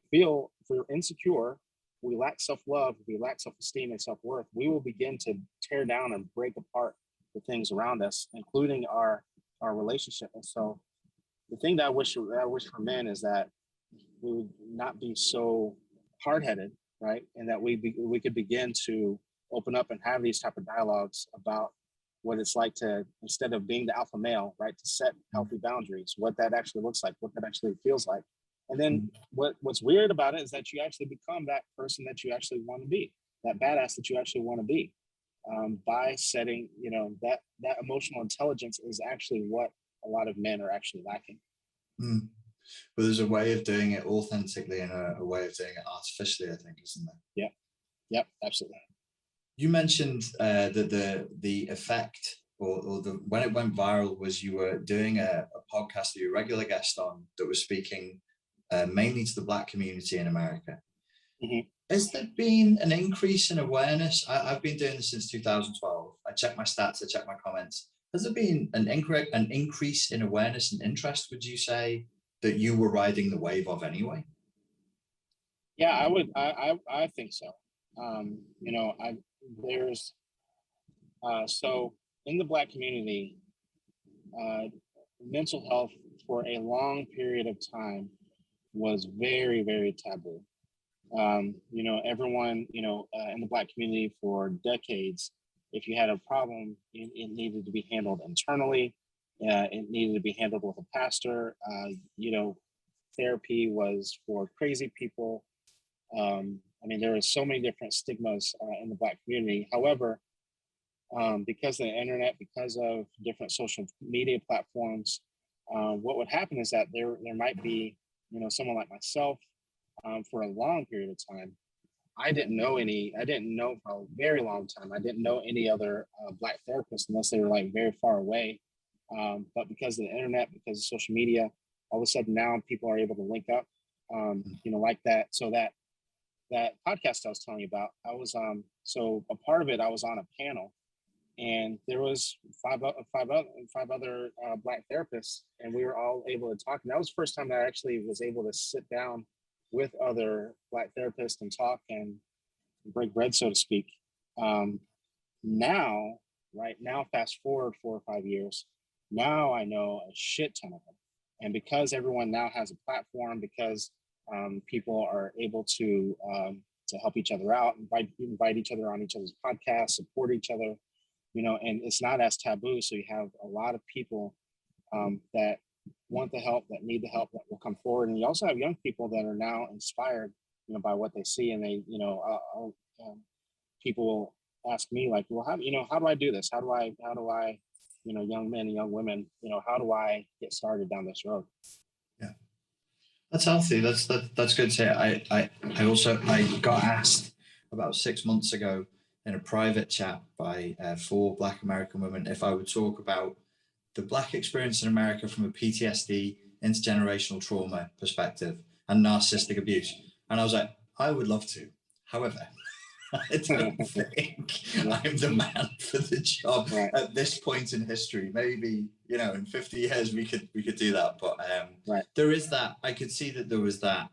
insecure, we lack self-love, we lack self-esteem and self-worth, we will begin to tear down and break apart the things around us, including our relationship. And so the thing that I wish for men is that we would not be so hard-headed, right? And that we could begin to open up and have these type of dialogues about what it's like to, instead of being the alpha male, right, to set healthy boundaries, what that actually looks like, what that actually feels like. And then what's weird about it is that you actually become that person that you actually want to be, that badass that you actually want to be, by setting, that emotional intelligence is actually what a lot of men are actually lacking. But there's a way of doing it authentically and a way of doing it artificially, I think, isn't there? Yep, absolutely. You mentioned that the effect or when it went viral was you were doing a podcast that you were a regular guest on that was speaking mainly to the Black community in America. Has there been an increase in awareness? I've been doing this since 2012. I check my stats, I check my comments. Has there been an increase in awareness and interest, would you say, that you were riding the wave of anyway? Yeah, I think so. There's so in the Black community, mental health for a long period of time was very, very taboo. Everyone, in the Black community for decades, if you had a problem, it needed to be handled internally. It needed to be handled with a pastor. Therapy was for crazy people. There are so many different stigmas in the Black community. However, because of the internet, because of different social media platforms, what would happen is that there might be, someone like myself, for a long period of time. I didn't know for a very long time. I didn't know any other Black therapists unless they were like very far away. But because of the internet, because of social media, all of a sudden now people are able to link up, like that. So that podcast I was telling you about, I was so a part of it, I was on a panel, and there was five other Black therapists, and we were all able to talk. And that was the first time that I actually was able to sit down with other Black therapists and talk and break bread, so to speak. Now, fast forward 4 or 5 years, now I know a shit ton of them. And because everyone now has a platform, because people are able to to help each other out, invite each other on each other's podcasts, support each other, and it's not as taboo. So you have a lot of people that want the help, that need the help, that will come forward. And you also have young people that are now inspired, by what they see. And they, people will ask me like, well, how do I do this? How do I, young men and young women, how do I get started down this road? Yeah, that's healthy. That's good to hear. I got asked about 6 months ago in a private chat by 4 Black American women if I would talk about the Black experience in America from a PTSD, intergenerational trauma perspective, and narcissistic abuse. And I was like, I would love to. However, I don't think I'm the man for the job at this point in history. Maybe, in 50 years we could do that. But there is that. I could see that there was that.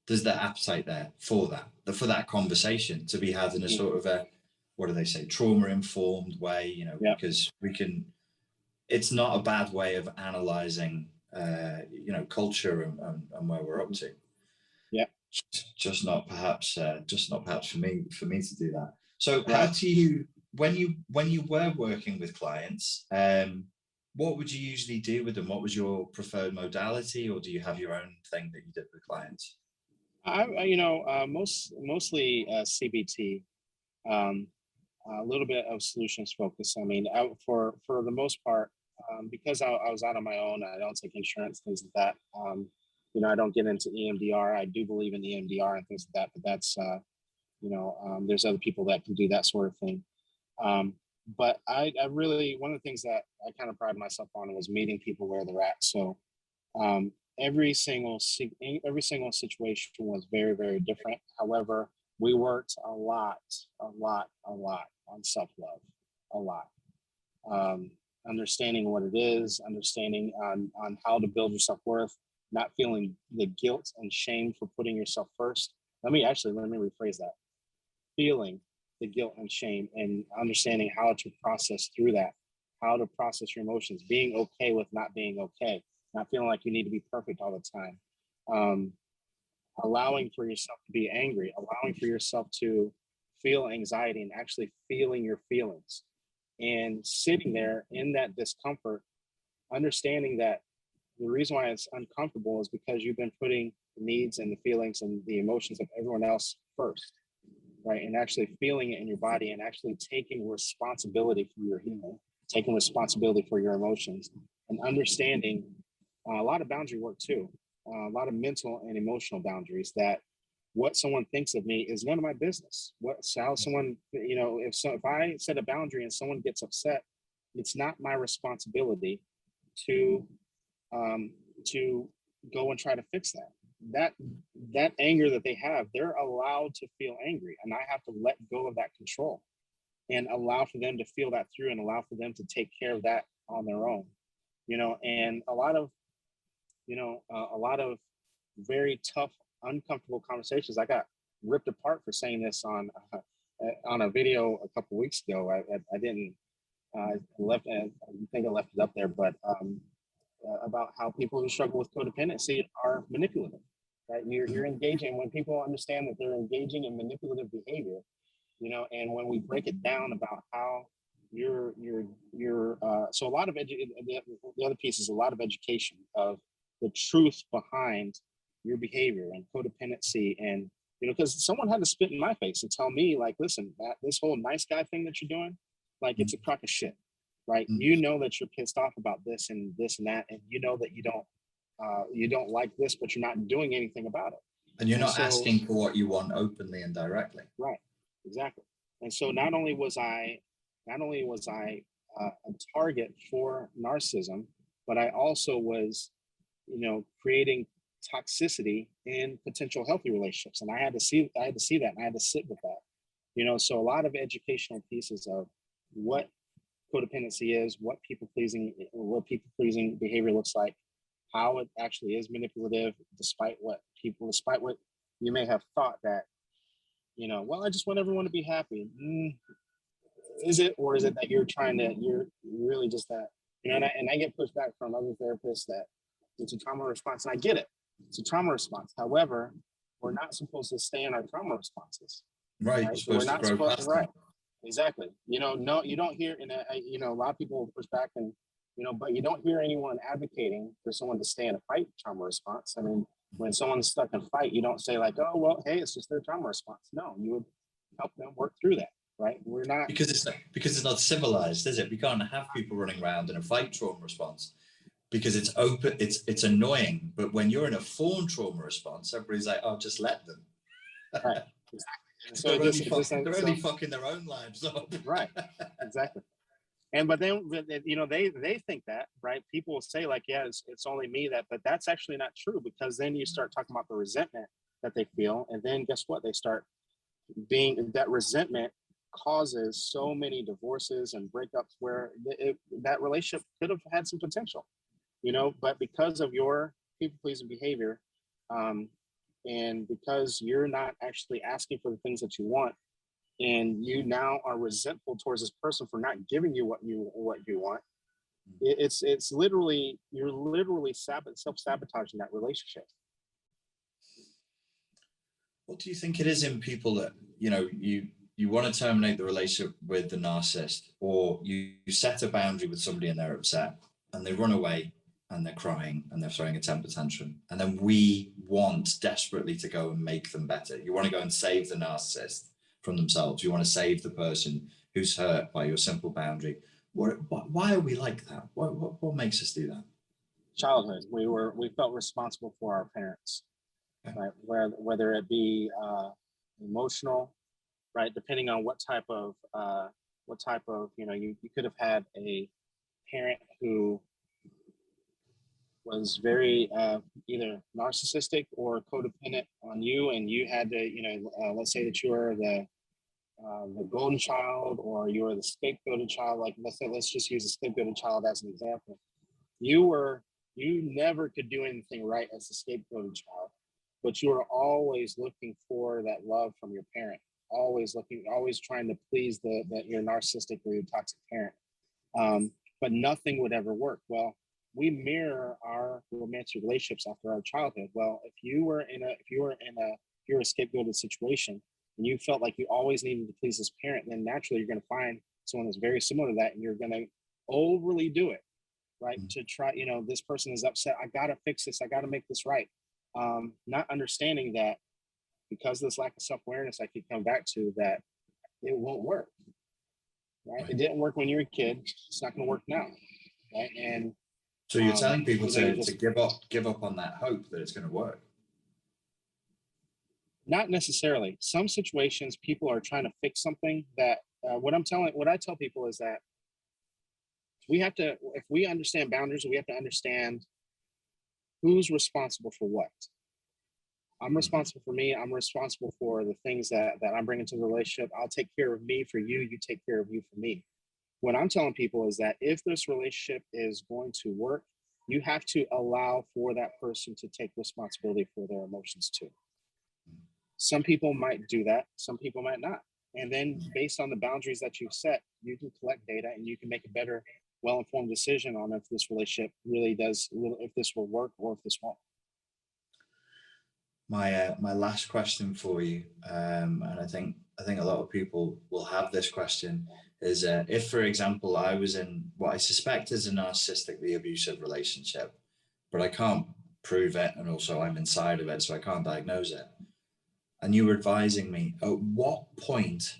There's that appetite there for that conversation to be had in a sort of a, what do they say, trauma-informed way. Because we can. It's not a bad way of analyzing, culture and where we're up to. Yeah. Just not perhaps for me to do that. So how do you, when you were working with clients, what would you usually do with them? What was your preferred modality, or do you have your own thing that you did with clients? Mostly CBT, a little bit of solutions focus. I mean, for the most part, because I was out on my own, I don't take insurance, things like that. I don't get into EMDR. I do believe in EMDR and things like that, but that's, there's other people that can do that sort of thing. But I really, one of the things that I kind of pride myself on was meeting people where they're at. So every single situation was very, very different. However, we worked a lot on self-love, a lot. Understanding what it is, understanding on how to build your self-worth, not feeling the guilt and shame for putting yourself first. Let me rephrase that. Feeling the guilt and shame and understanding how to process through that, how to process your emotions, being okay with not being okay, not feeling like you need to be perfect all the time. Allowing for yourself to be angry, allowing for yourself to feel anxiety and actually feeling your feelings and sitting there in that discomfort, understanding that the reason why it's uncomfortable is because you've been putting the needs and the feelings and the emotions of everyone else first, right? And actually feeling it in your body and actually taking responsibility for your healing, taking responsibility for your emotions, and understanding a lot of boundary work too, a lot of mental and emotional boundaries, that what someone thinks of me is none of my business. How someone, if I set a boundary and someone gets upset, it's not my responsibility to go and try to fix that. That anger that they have, they're allowed to feel angry, and I have to let go of that control and allow for them to feel that through and allow for them to take care of that on their own. And a lot of very tough, uncomfortable conversations. I got ripped apart for saying this on a video a couple weeks ago. I didn't left. I think I left it up there, but about how people who struggle with codependency are manipulative. Right? You're engaging when people understand that they're engaging in manipulative behavior. And when we break it down about how you're so a lot of the other piece is a lot of education of the truth behind your behavior and codependency. And because someone had to spit in my face and tell me, like, listen, Matt, this whole nice guy thing that you're doing, like, it's a crock of shit, right? You know that you're pissed off about this and that, and you know that you don't like this, but you're not doing anything about it. And you're not asking for what you want openly and directly. Right, exactly. And so not only was I a target for narcissism, but I also was, creating toxicity in potential healthy relationships. And I had to see that, and I had to sit with that. So a lot of educational pieces of what codependency is, what people pleasing behavior looks like, how it actually is manipulative, despite what you may have thought that, well, I just want everyone to be happy. Is it, or is it that you're really just that, and I get pushed back from other therapists that it's a trauma response, and I get it. It's a trauma response. However, we're not supposed to stay in our trauma responses. Right. You're So supposed to grow past right. them. Exactly. No, you don't hear, a lot of people push back and, but you don't hear anyone advocating for someone to stay in a fight trauma response. I mean, when someone's stuck in a fight, you don't say like, oh, well, hey, it's just their trauma response. No, you would help them work through that, right? We're not. Because it's not civilized, is it? We can't have people running around in a fight trauma response because it's open, it's annoying. But when you're in a fawn trauma response, everybody's like, oh, just let them. Right. Exactly. So they're only fucking their own lives up. Right. Exactly. But then, they think that, right? People will say like, yeah, it's only me but that's actually not true, because then you start talking about the resentment that they feel. And then guess what? They start that resentment causes so many divorces and breakups where that relationship could have had some potential, but because of your people pleasing behavior, and because you're not actually asking for the things that you want, and you now are resentful towards this person for not giving you what you want, it's literally, you're literally self-sabotaging that relationship. What do you think it is in people that, you want to terminate the relationship with the narcissist, or you set a boundary with somebody and they're upset and they run away and they're crying and they're throwing a temper tantrum, and then we want desperately to go and make them better. You want to go and save the narcissist from themselves. You want to save the person who's hurt by your simple boundary. Why are we like that? What makes us do that? Childhood. We felt responsible for our parents, right? Whether it be emotional, right? Depending on what type of you could have had a parent who was very either narcissistic or codependent on you, and you had to, let's say that you were the golden child, or you were the scapegoated child. Like let's just use the scapegoated child as an example. You never could do anything right as the scapegoated child, but you were always looking for that love from your parent. Always trying to please your narcissistic or your toxic parent. But nothing would ever work. Well, we mirror our romantic relationships after our childhood. Well, if you were a scapegoated situation and you felt like you always needed to please this parent, then naturally you're going to find someone that's very similar to that, and you're going to overly do it, right? To try, this person is upset. I got to fix this. I got to make this right. Not understanding that because of this lack of self-awareness, I keep coming back to that it won't work, right? It didn't work when you were a kid. It's not going to work now, right? And so you're telling people to give up on that hope that it's going to work. Not necessarily. Some situations, people are trying to fix something that what I tell people is that if we understand boundaries, we have to understand who's responsible for what. I'm responsible for me. I'm responsible for the things that I'm bringing to the relationship. I'll take care of me for you. You take care of you for me. What I'm telling people is that if this relationship is going to work, you have to allow for that person to take responsibility for their emotions too. Some people might do that. Some people might not. And then based on the boundaries that you've set, you can collect data and you can make a better, well-informed decision on if this relationship if this will work or if this won't. My last question for you, and I think a lot of people will have this question, is if, for example, I was in what I suspect is a narcissistically abusive relationship, but I can't prove it, and also I'm inside of it, so I can't diagnose it. And you were advising me, at what point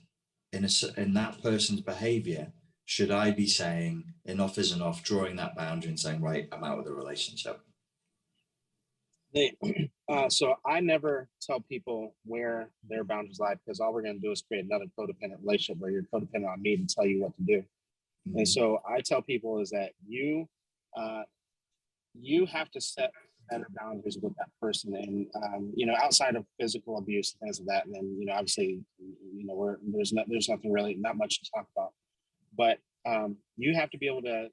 in that person's behavior should I be saying enough is enough, drawing that boundary and saying, right, I'm out of the relationship? So I never tell people where their boundaries lie, because all we're going to do is create another codependent relationship where you're codependent on me to tell you what to do. Mm-hmm. And so I tell people is that you have to set better boundaries with that person, and outside of physical abuse and things like that. And then obviously there's nothing really, not much to talk about, but you have to be able to.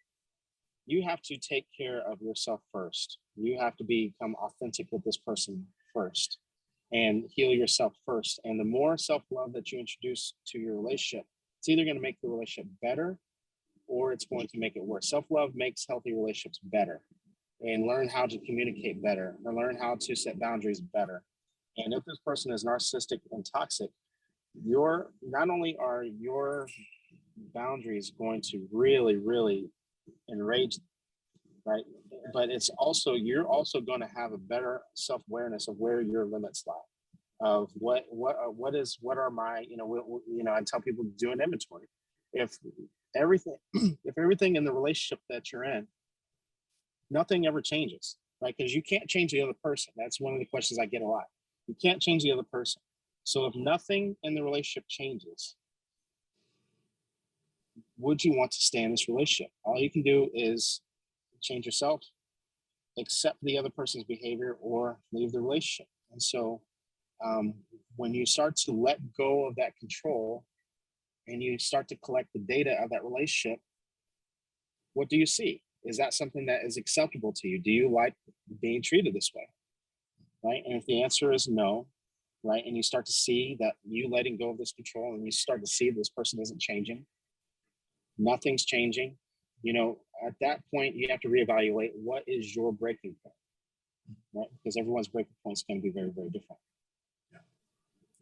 You have to take care of yourself first. You have to become authentic with this person first and heal yourself first. And the more self-love that you introduce to your relationship, it's either going to make the relationship better or it's going to make it worse. Self-love makes healthy relationships better, and learn how to communicate better, or learn how to set boundaries better. And if this person is narcissistic and toxic, not only are your boundaries going to really, really enrage them, right? But you're also going to have a better self-awareness of where your limits lie, of what are my, I tell people to do an inventory. If everything in the relationship that you're in, nothing ever changes, right? Because you can't change the other person. That's one of the questions I get a lot. You can't change the other person. So if nothing in the relationship changes, would you want to stay in this relationship? All you can do is change yourself, accept the other person's behavior, or leave the relationship. And so when you start to let go of that control and you start to collect the data of that relationship, what do you see? Is that something that is acceptable to you? Do you like being treated this way? Right? And if the answer is no, right, and you start to see that you letting go of this control and you start to see this person isn't changing, nothing's changing, at that point, you have to reevaluate what is your breaking point, right? Because everyone's breaking point is going to be very, very different.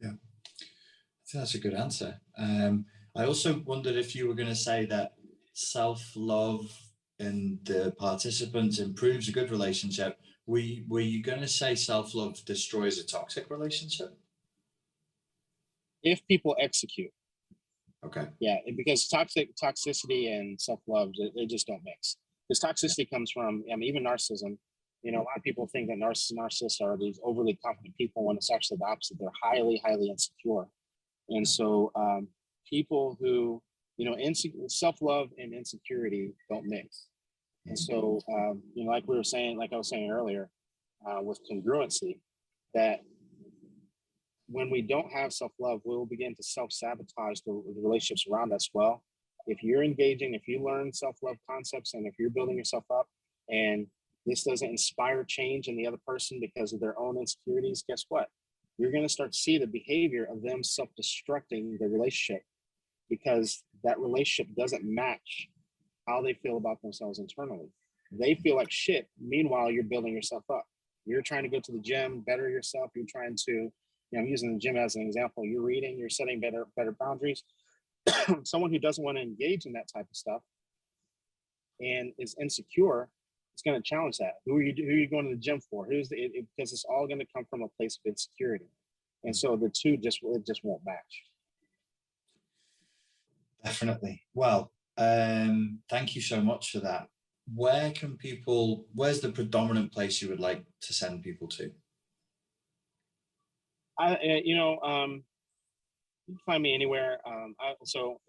Yeah. I think that's a good answer. I also wondered if you were going to say that self-love in the participants improves a good relationship. Were you going to say self-love destroys a toxic relationship? If people execute. Okay. Yeah, because toxicity and self-love, they just don't mix. Because toxicity comes from, even narcissism. A lot of people think that narcissists are these overly confident people when it's actually the opposite. They're highly, highly insecure. And so people who, self-love and insecurity don't mix. And so, like I was saying earlier, with congruency, that when we don't have self-love, we'll begin to self-sabotage the relationships around us. Well, if you're engaging, if you learn self-love concepts, and if you're building yourself up, and this doesn't inspire change in the other person because of their own insecurities, guess what? You're going to start to see the behavior of them self-destructing the relationship because that relationship doesn't match how they feel about themselves internally. They feel like shit. Meanwhile, you're building yourself up. You're trying to go to the gym, better yourself. You're trying to, I'm using the gym as an example. You're reading, you're setting better boundaries. Someone who doesn't want to engage in that type of stuff and is insecure, it's going to challenge that. Who are you going to the gym for? Because it's all going to come from a place of insecurity. And so the two just won't match. Definitely. Well, thank you so much for that. Where's the predominant place you would like to send people to? You can find me anywhere. So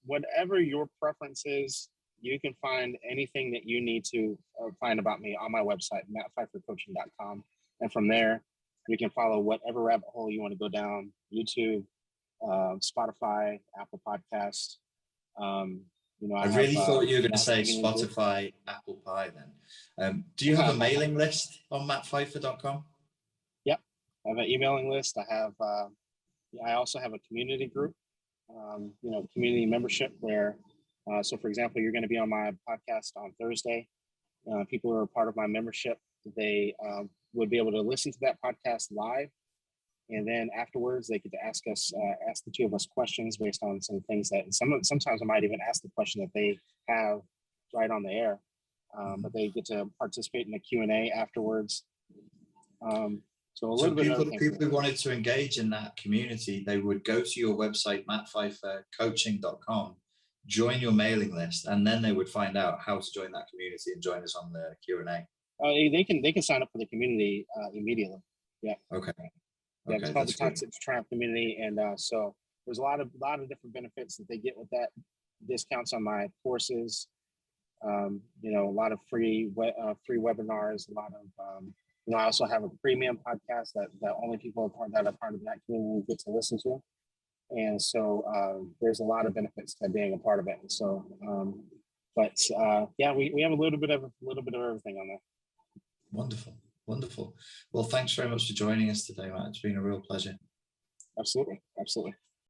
whatever your preference is, you can find anything that you need to find about me on my website, mattpfiffercoaching.com. And from there, you can follow whatever rabbit hole you want to go down: YouTube, Spotify, Apple Podcasts. I really thought you were going to say Spotify, Apple Pie then. Do you have a mailing list on mattpfiffer.com? Yep. I have an emailing list. I also have a community group, community membership where, so for example, you're going to be on my podcast on Thursday. People who are part of my membership, they would be able to listen to that podcast live. And then afterwards, they get to ask the two of us questions based on some things that sometimes I might even ask the question that they have right on the air, but they get to participate in the Q&A afterwards. So people who wanted to engage in that community, they would go to your website, mattphifercoaching.com, join your mailing list, and then they would find out how to join that community and join us on the Q&A. They can sign up for the community immediately. Yeah. Okay. Yeah, it's called the Toxic Triumph Community, and so there's a lot of different benefits that they get with that. Discounts on my courses, a lot of free webinars, a lot of I also have a premium podcast that only people that are part of that community get to listen to, and so there's a lot of benefits to being a part of it. And so, we have a little bit of everything on there. Wonderful. Well, thanks very much for joining us today, Matt. It's been a real pleasure. Absolutely.